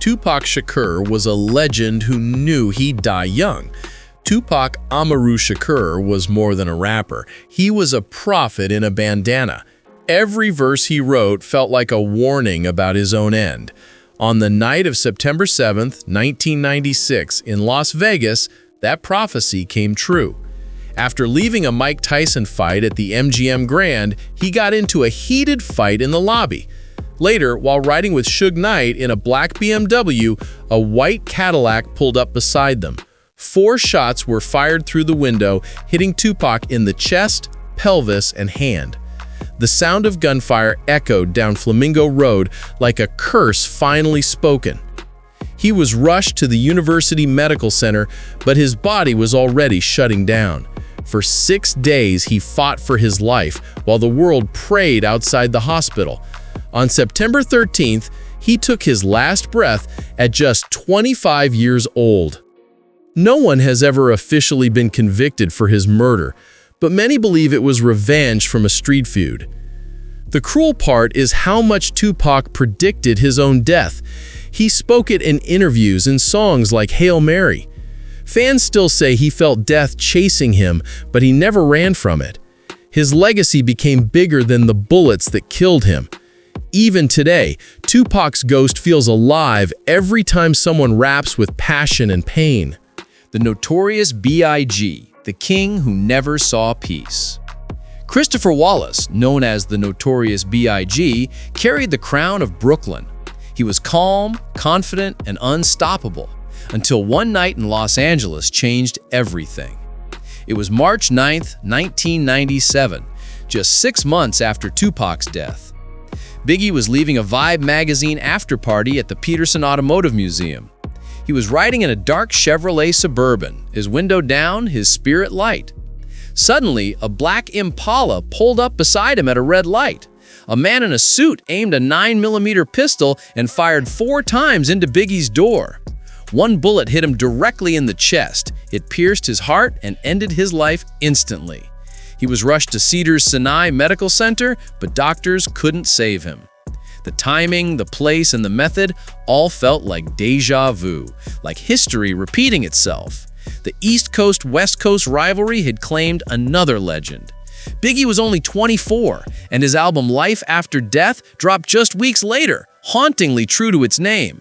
Tupac Shakur was a legend who knew he'd die young. Tupac Amaru Shakur was more than a rapper. He was a prophet in a bandana. Every verse he wrote felt like a warning about his own end. On the night of September 7th, 1996, in Las Vegas, that prophecy came true. After leaving a Mike Tyson fight at the MGM Grand, he got into a heated fight in the lobby. Later, while riding with Suge Knight in a black BMW, a white Cadillac pulled up beside them. 4 shots were fired through the window, hitting Tupac in the chest, pelvis, and hand. The sound of gunfire echoed down Flamingo Road like a curse finally spoken. He was rushed to the University Medical Center, but his body was already shutting down. For 6 days, he fought for his life while the world prayed outside the hospital. On September 13th, he took his last breath at just 25 years old. No one has ever officially been convicted for his murder, but many believe it was revenge from a street feud. The cruel part is how much Tupac predicted his own death. He spoke it in interviews and songs like Hail Mary. Fans still say he felt death chasing him, but he never ran from it. His legacy became bigger than the bullets that killed him. Even today, Tupac's ghost feels alive every time someone raps with passion and pain. The Notorious B.I.G, the king who never saw peace. Christopher Wallace, known as the Notorious B.I.G, carried the crown of Brooklyn. He was calm, confident, and unstoppable, until one night in Los Angeles changed everything. It was March 9th, 1997, just 6 months after Tupac's death. Biggie was leaving a Vibe magazine after-party at the Peterson Automotive Museum. He was riding in a dark Chevrolet Suburban, his window down, his spirit light. Suddenly, a black Impala pulled up beside him at a red light. A man in a suit aimed a 9mm pistol and fired 4 times into Biggie's door. One bullet hit him directly in the chest. It pierced his heart and ended his life instantly. He was rushed to Cedars-Sinai Medical Center, but doctors couldn't save him. The timing, the place, and the method all felt like déjà vu, like history repeating itself. The East Coast-West Coast rivalry had claimed another legend. Biggie was only 24, and his album Life After Death dropped just weeks later, hauntingly true to its name.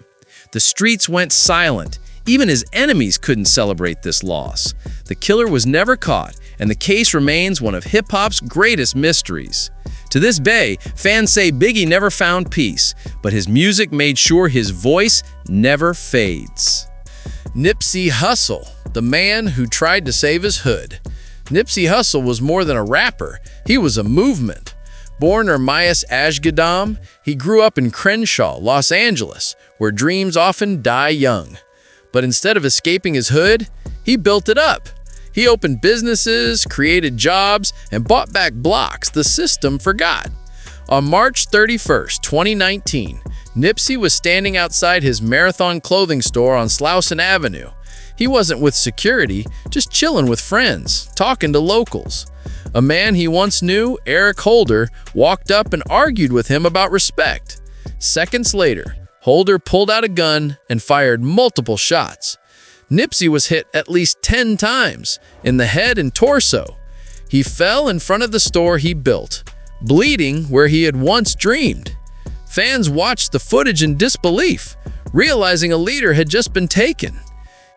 The streets went silent. Even his enemies couldn't celebrate this loss. The killer was never caught, and the case remains one of hip-hop's greatest mysteries. To this day, fans say Biggie never found peace, but his music made sure his voice never fades. Nipsey Hussle, the man who tried to save his hood. Nipsey Hussle was more than a rapper. He was a movement. Born Ermias Ashgadam, he grew up in Crenshaw, Los Angeles, where dreams often die young. But instead of escaping his hood, he built it up. He opened businesses, created jobs, and bought back blocks the system forgot. On March 31st, 2019, Nipsey was standing outside his Marathon clothing store on Slauson Avenue. He wasn't with security, just chilling with friends, talking to locals. A man he once knew, Eric Holder, walked up and argued with him about respect. Seconds later, Holder pulled out a gun and fired multiple shots. Nipsey was hit at least 10 times, in the head and torso. He fell in front of the store he built, bleeding where he had once dreamed. Fans watched the footage in disbelief, realizing a leader had just been taken.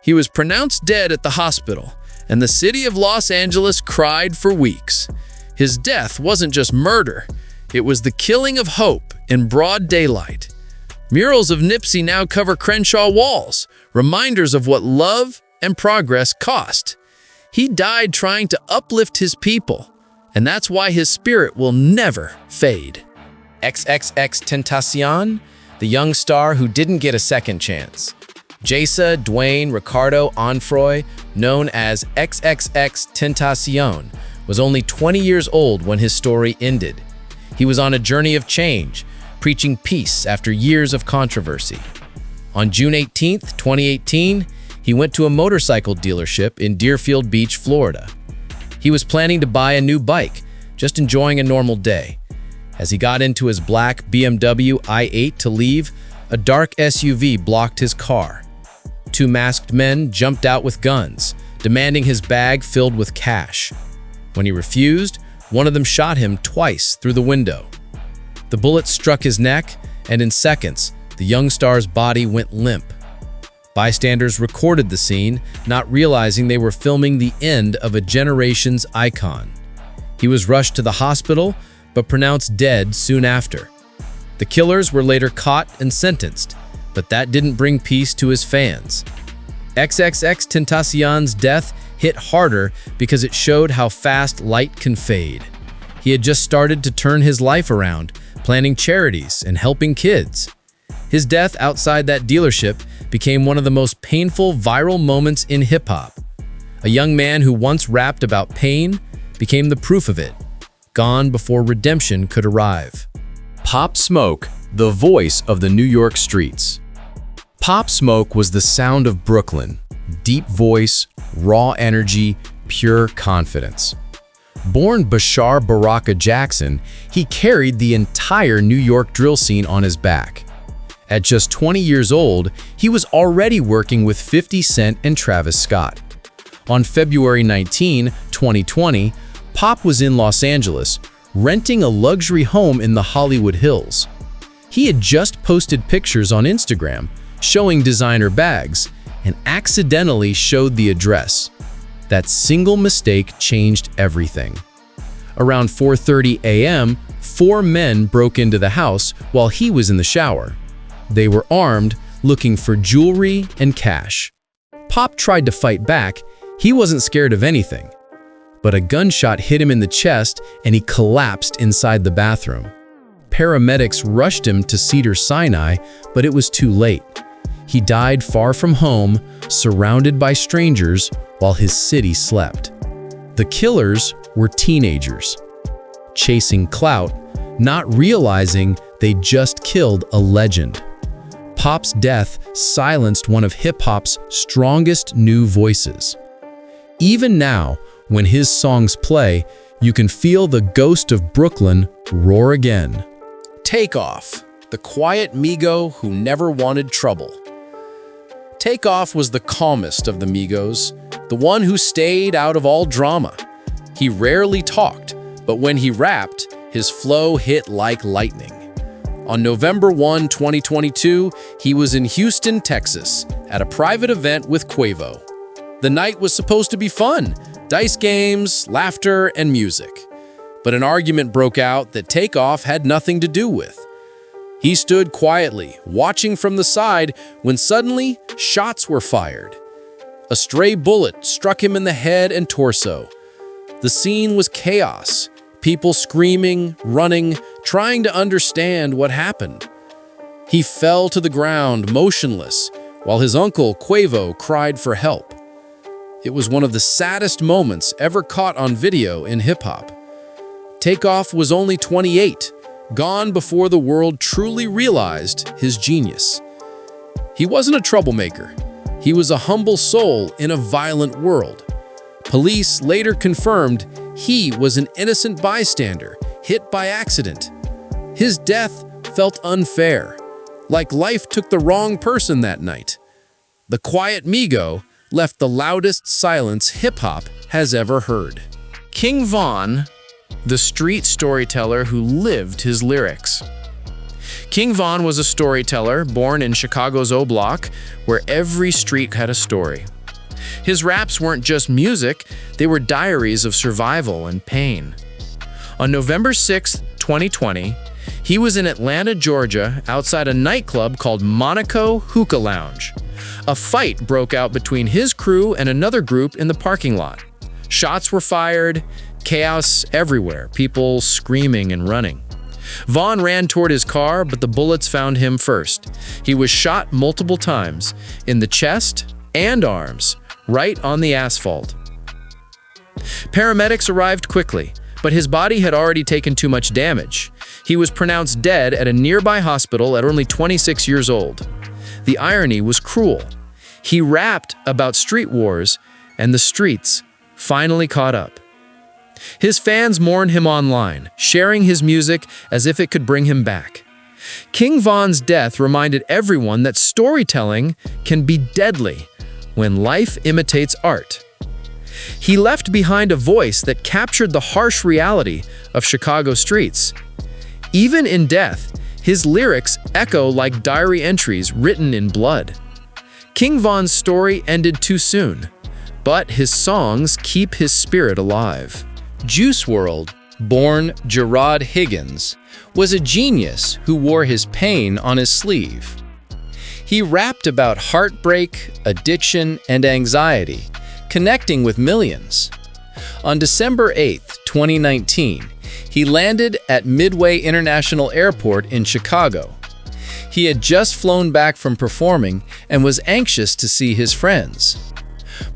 He was pronounced dead at the hospital, and the city of Los Angeles cried for weeks. His death wasn't just murder, it was the killing of hope in broad daylight. Murals of Nipsey now cover Crenshaw walls, reminders of what love and progress cost. He died trying to uplift his people, and that's why his spirit will never fade. XXXTentacion, the young star who didn't get a second chance. Jasa, Dwayne, Ricardo, Onfroy, known as XXXTentacion, was only 20 years old when his story ended. He was on a journey of change, preaching peace after years of controversy. On June 18, 2018, he went to a motorcycle dealership in Deerfield Beach, Florida. He was planning to buy a new bike, just enjoying a normal day. As he got into his black BMW i8 to leave, A dark SUV blocked his car. Two masked men jumped out with guns, demanding his bag filled with cash. When he refused, one of them shot him twice through the window. The bullet struck his neck, and in seconds, the young star's body went limp. Bystanders recorded the scene, not realizing they were filming the end of a generation's icon. He was rushed to the hospital, but pronounced dead soon after. The killers were later caught and sentenced, but that didn't bring peace to his fans. XXXTentacion's death hit harder because it showed how fast light can fade. He had just started to turn his life around, planning charities and helping kids. His death outside that dealership became one of the most painful viral moments in hip-hop. A young man who once rapped about pain became the proof of it, gone before redemption could arrive. Pop Smoke, the voice of the New York streets. Pop Smoke was the sound of Brooklyn. Deep voice, raw energy, pure confidence. Born Bashar Baraka Jackson, he carried the entire New York drill scene on his back. At just 20 years old, he was already working with 50 Cent and Travis Scott. On February 19, 2020, Pop was in Los Angeles, renting a luxury home in the Hollywood Hills. He had just posted pictures on Instagram showing designer bags and accidentally showed the address. That single mistake changed everything. Around 4:30 a.m., 4 men broke into the house while he was in the shower. They were armed, looking for jewelry and cash. Pop tried to fight back. He wasn't scared of anything. But a gunshot hit him in the chest and he collapsed inside the bathroom. Paramedics rushed him to Cedars-Sinai, but it was too late. He died far from home, surrounded by strangers, while his city slept. The killers were teenagers, chasing clout, not realizing they just killed a legend. Pop's death silenced one of hip-hop's strongest new voices. Even now, when his songs play, you can feel the ghost of Brooklyn roar again. Takeoff, the quiet Migo who never wanted trouble. Takeoff was the calmest of the Migos, the one who stayed out of all drama. He rarely talked, but when he rapped, his flow hit like lightning. On November 1, 2022, he was in Houston, Texas, at a private event with Quavo. The night was supposed to be fun, dice games, laughter, and music. But an argument broke out that Takeoff had nothing to do with. He stood quietly, watching from the side, when suddenly shots were fired. A stray bullet struck him in the head and torso. The scene was chaos, people screaming, running, trying to understand what happened. He fell to the ground, motionless, while his uncle, Quavo, cried for help. It was one of the saddest moments ever caught on video in hip-hop. Takeoff was only 28, gone before the world truly realized his genius. He wasn't a troublemaker. He was a humble soul in a violent world. Police later confirmed he was an innocent bystander, hit by accident. His death felt unfair, like life took the wrong person that night. The quiet Migo left the loudest silence hip-hop has ever heard. King Von, the street storyteller who lived his lyrics. King Von was a storyteller born in Chicago's O Block, where every street had a story. His raps weren't just music, they were diaries of survival and pain. On November 6, 2020, he was in Atlanta, Georgia, outside a nightclub called Monaco Hookah Lounge. A fight broke out between his crew and another group in the parking lot. Shots were fired, chaos everywhere, people screaming and running. Vaughn ran toward his car, but the bullets found him first. He was shot multiple times, in the chest and arms, right on the asphalt. Paramedics arrived quickly, but his body had already taken too much damage. He was pronounced dead at a nearby hospital at only 26 years old. The irony was cruel. He rapped about street wars, and the streets finally caught up. His fans mourned him online, sharing his music as if it could bring him back. King Von's death reminded everyone that storytelling can be deadly when life imitates art. He left behind a voice that captured the harsh reality of Chicago streets. Even in death, his lyrics echo like diary entries written in blood. King Von's story ended too soon, but his songs keep his spirit alive. Juice WRLD, born Gerard Higgins, was a genius who wore his pain on his sleeve. He rapped about heartbreak, addiction, and anxiety, connecting with millions. On December 8, 2019, he landed at Midway International Airport in Chicago. He had just flown back from performing and was anxious to see his friends.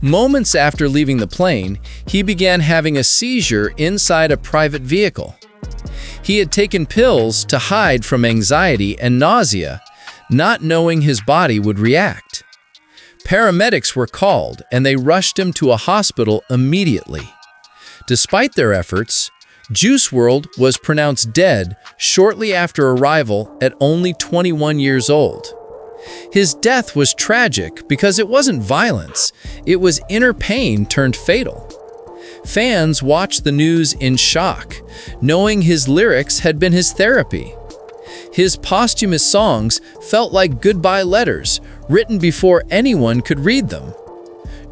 Moments after leaving the plane, he began having a seizure inside a private vehicle. He had taken pills to hide from anxiety and nausea, not knowing his body would react. Paramedics were called and they rushed him to a hospital immediately. Despite their efforts, Juice WRLD was pronounced dead shortly after arrival at only 21 years old. His death was tragic because it wasn't violence, it was inner pain turned fatal. Fans watched the news in shock, knowing his lyrics had been his therapy. His posthumous songs felt like goodbye letters, written before anyone could read them.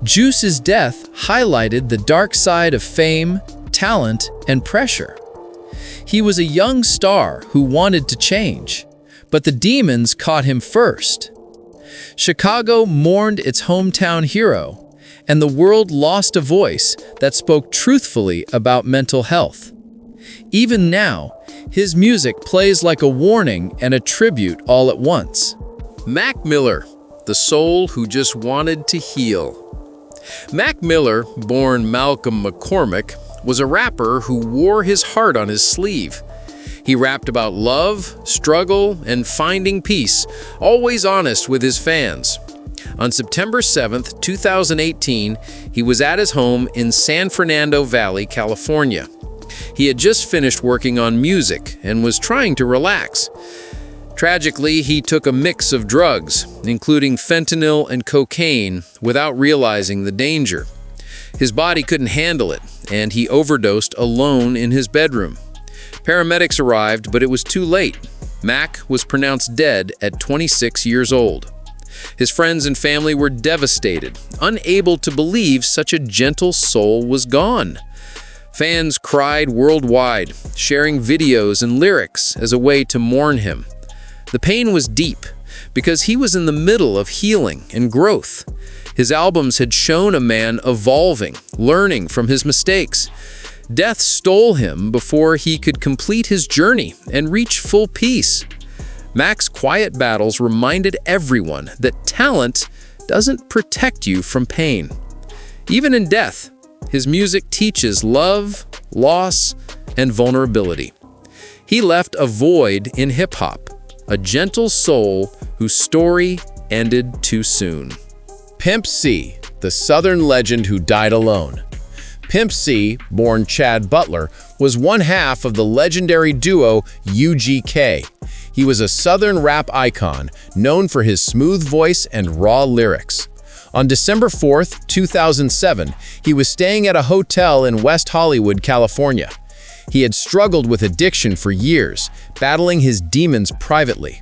Juice's death highlighted the dark side of fame, talent, and pressure. He was a young star who wanted to change, but the demons caught him first. Chicago mourned its hometown hero, and the world lost a voice that spoke truthfully about mental health. Even now, his music plays like a warning and a tribute all at once. Mac Miller, the soul who just wanted to heal. Mac Miller, born Malcolm McCormick, was a rapper who wore his heart on his sleeve. He rapped about love, struggle, and finding peace, always honest with his fans. On September 7, 2018, he was at his home in San Fernando Valley, California. He had just finished working on music and was trying to relax. Tragically, he took a mix of drugs, including fentanyl and cocaine, without realizing the danger. His body couldn't handle it, and he overdosed alone in his bedroom. Paramedics arrived, but it was too late. Mac was pronounced dead at 26 years old. His friends and family were devastated, unable to believe such a gentle soul was gone. Fans cried worldwide, sharing videos and lyrics as a way to mourn him. The pain was deep, because he was in the middle of healing and growth. His albums had shown a man evolving, learning from his mistakes. Death stole him before he could complete his journey and reach full peace. Mac's quiet battles reminded everyone that talent doesn't protect you from pain. Even in death, his music teaches love, loss, and vulnerability. He left a void in hip-hop, a gentle soul whose story ended too soon. Pimp C, the Southern legend who died alone. Pimp C, born Chad Butler, was one half of the legendary duo UGK. He was a Southern rap icon, known for his smooth voice and raw lyrics. On December 4, 2007, he was staying at a hotel in West Hollywood, California. He had struggled with addiction for years, battling his demons privately.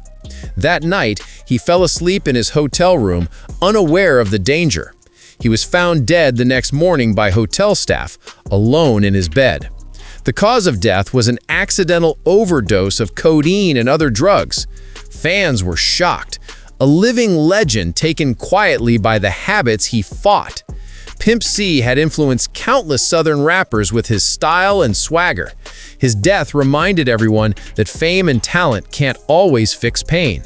That night, he fell asleep in his hotel room, unaware of the danger. He was found dead the next morning by hotel staff, alone in his bed. The cause of death was an accidental overdose of codeine and other drugs. Fans were shocked. A living legend taken quietly by the habits he fought. Pimp C had influenced countless Southern rappers with his style and swagger. His death reminded everyone that fame and talent can't always fix pain.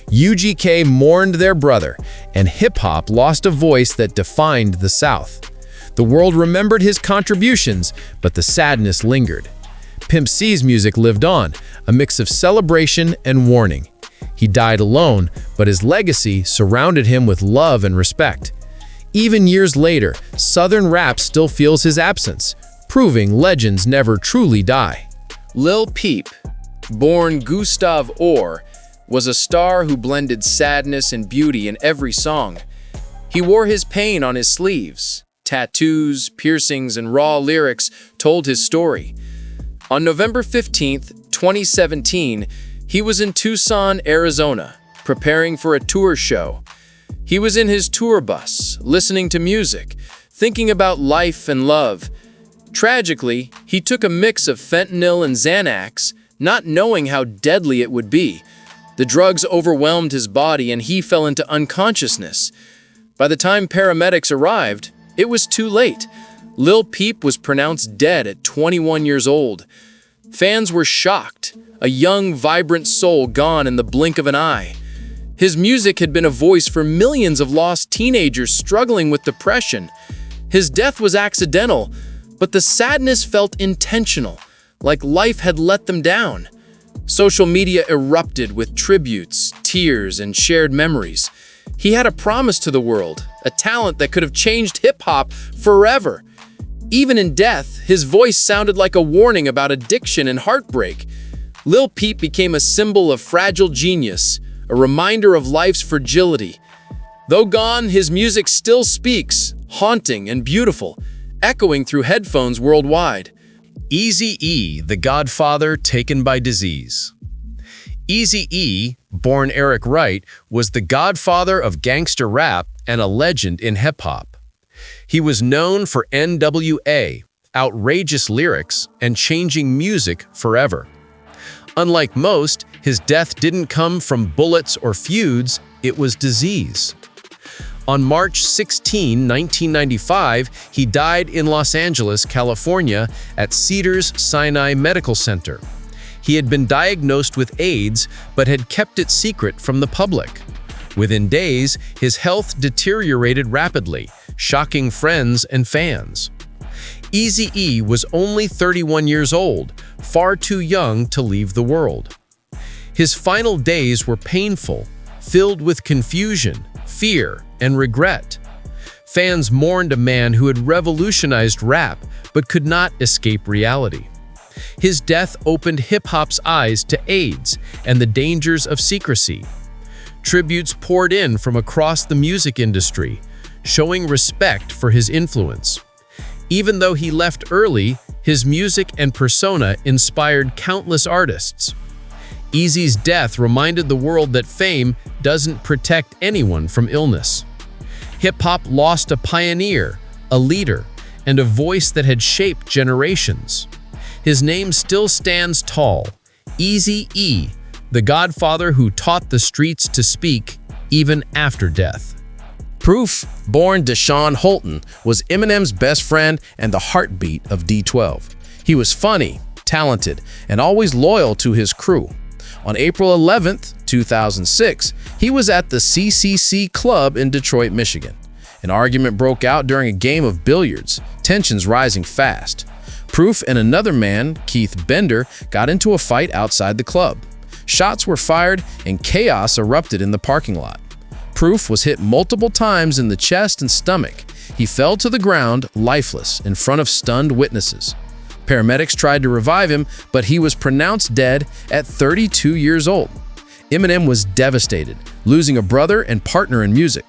UGK mourned their brother, and hip-hop lost a voice that defined the South. The world remembered his contributions, but the sadness lingered. Pimp C's music lived on, a mix of celebration and warning. He died alone, but his legacy surrounded him with love and respect. Even years later, Southern rap still feels his absence, proving legends never truly die. Lil Peep, born Gustav Orr, was a star who blended sadness and beauty in every song. He wore his pain on his sleeves. Tattoos, piercings, and raw lyrics told his story. On November 15th, 2017, he was in Tucson, Arizona, preparing for a tour show. He was in his tour bus, listening to music, thinking about life and love. Tragically, he took a mix of fentanyl and Xanax, not knowing how deadly it would be. The drugs overwhelmed his body and he fell into unconsciousness. By the time paramedics arrived, it was too late. Lil Peep was pronounced dead at 21 years old. Fans were shocked, a young, vibrant soul gone in the blink of an eye. His music had been a voice for millions of lost teenagers struggling with depression. His death was accidental, but the sadness felt intentional, like life had let them down. Social media erupted with tributes, tears, and shared memories. He had a promise to the world, a talent that could have changed hip-hop forever. Even in death, his voice sounded like a warning about addiction and heartbreak. Lil Peep became a symbol of fragile genius, a reminder of life's fragility. Though gone, his music still speaks, haunting and beautiful, echoing through headphones worldwide. Eazy-E, the godfather taken by disease. Eazy-E, born Eric Wright, was the godfather of gangster rap and a legend in hip-hop. He was known for NWA, outrageous lyrics, and changing music forever. Unlike most, his death didn't come from bullets or feuds, it was disease. On March 16, 1995, he died in Los Angeles, California, at Cedars-Sinai Medical Center. He had been diagnosed with AIDS, but had kept it secret from the public. Within days, his health deteriorated rapidly, shocking friends and fans. Eazy-E was only 31 years old, far too young to leave the world. His final days were painful, filled with confusion, fear, and regret. Fans mourned a man who had revolutionized rap but could not escape reality. His death opened hip-hop's eyes to AIDS and the dangers of secrecy. Tributes poured in from across the music industry, showing respect for his influence. Even though he left early, his music and persona inspired countless artists. Eazy's death reminded the world that fame doesn't protect anyone from illness. Hip-hop lost a pioneer, a leader, and a voice that had shaped generations. His name still stands tall, Eazy-E, the godfather who taught the streets to speak even after death. Proof, born Deshaun Holton, was Eminem's best friend and the heartbeat of D12. He was funny, talented, and always loyal to his crew. On April 11, 2006, he was at the CCC Club in Detroit, Michigan. An argument broke out during a game of billiards, tensions rising fast. Proof and another man, Keith Bender, got into a fight outside the club. Shots were fired and chaos erupted in the parking lot. Proof was hit multiple times in the chest and stomach. He fell to the ground, lifeless, in front of stunned witnesses. Paramedics tried to revive him, but he was pronounced dead at 32 years old. Eminem was devastated, losing a brother and partner in music.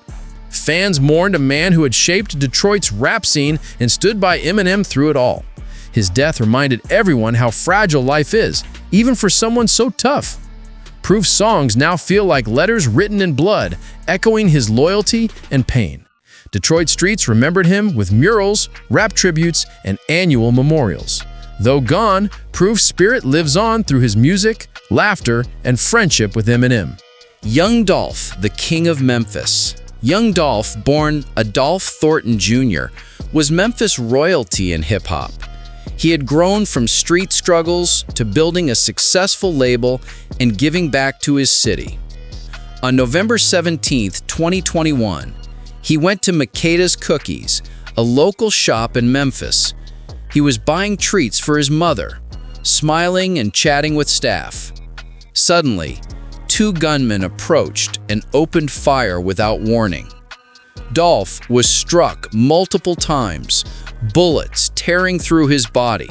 Fans mourned a man who had shaped Detroit's rap scene and stood by Eminem through it all. His death reminded everyone how fragile life is, even for someone so tough. Proof's songs now feel like letters written in blood, echoing his loyalty and pain. Detroit streets remembered him with murals, rap tributes, and annual memorials. Though gone, Proof's spirit lives on through his music, laughter, and friendship with Eminem. Young Dolph, the king of Memphis. Young Dolph, born Adolph Thornton Jr., was Memphis royalty in hip-hop. He had grown from street struggles to building a successful label and giving back to his city. On November 17, 2021, he went to Makeda's Cookies, a local shop in Memphis. He was buying treats for his mother, smiling and chatting with staff. Suddenly, two gunmen approached and opened fire without warning. Dolph was struck multiple times, bullets tearing through his body.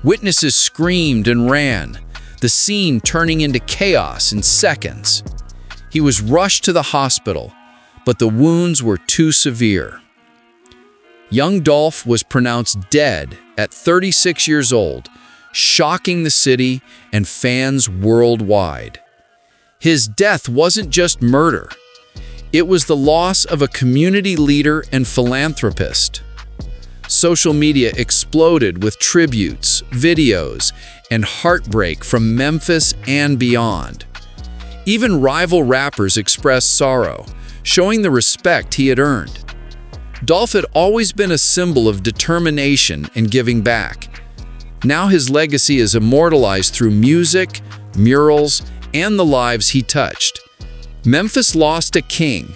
Witnesses screamed and ran. the scene turning into chaos in seconds. He was rushed to the hospital, but the wounds were too severe. Young Dolph was pronounced dead at 36 years old, shocking the city and fans worldwide. His death wasn't just murder. It was the loss of a community leader and philanthropist. Social media exploded with tributes, videos, and heartbreak from Memphis and beyond. Even rival rappers expressed sorrow, showing the respect he had earned. Dolph had always been a symbol of determination and giving back. Now his legacy is immortalized through music, murals, and the lives he touched. Memphis lost a king,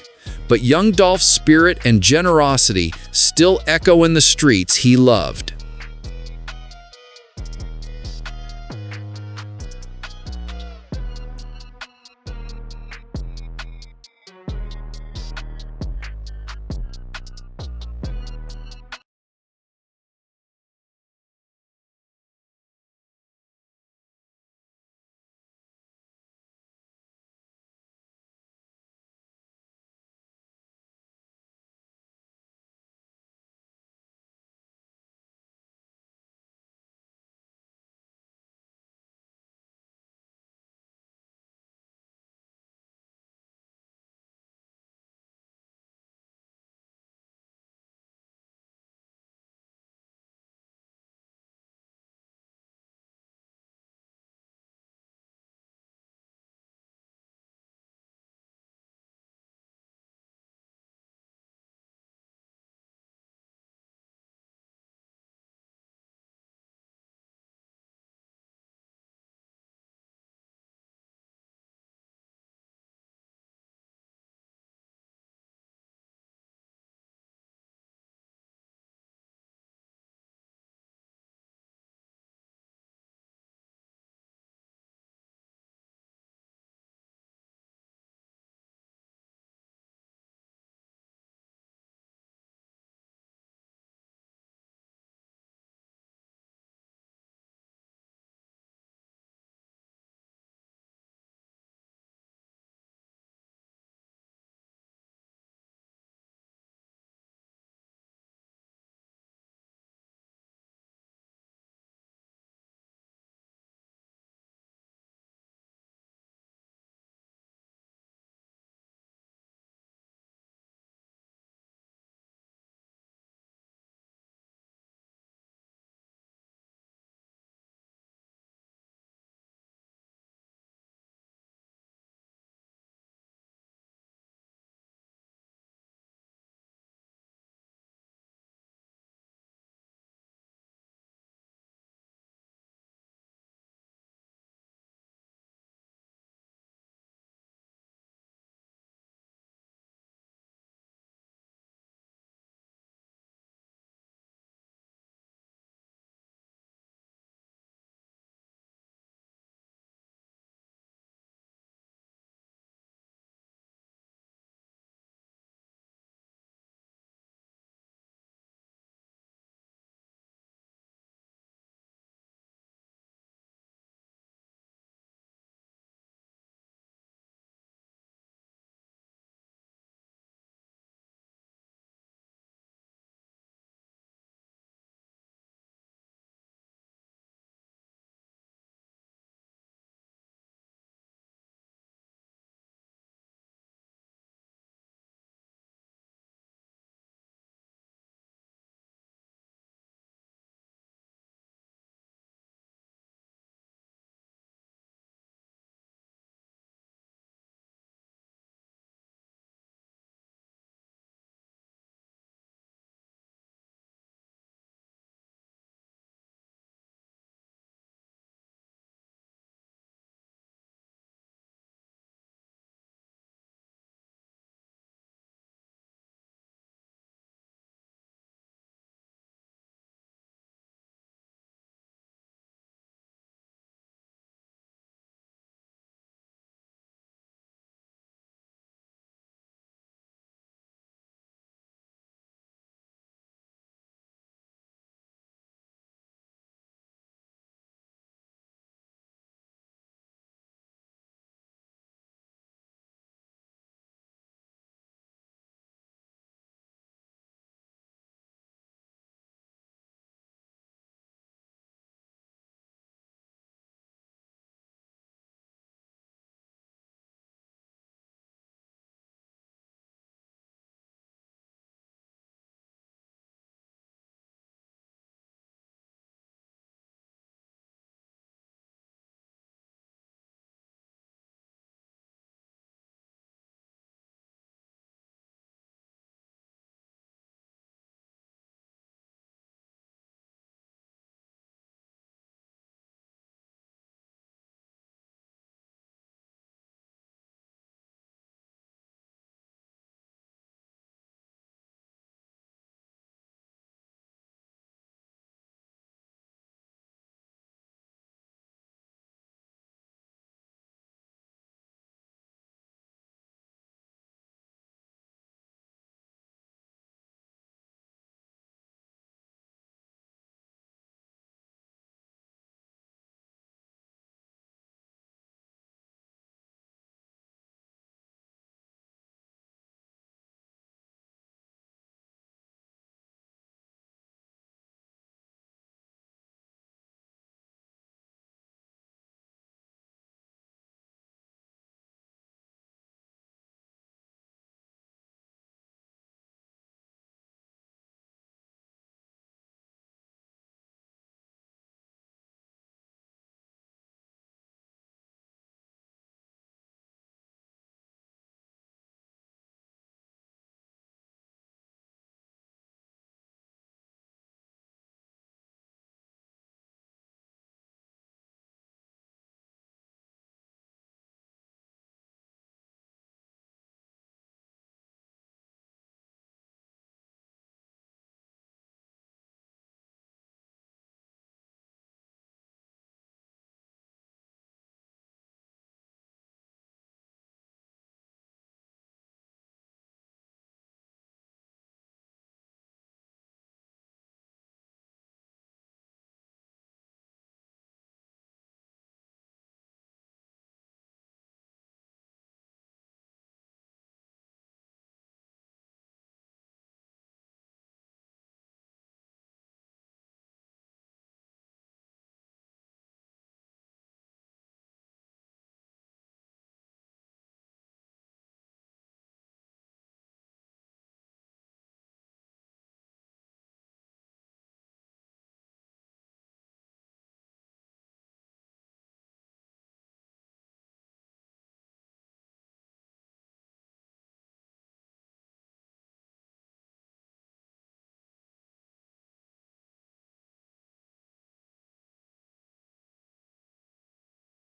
but young Dolph's spirit and generosity still echo in the streets he loved.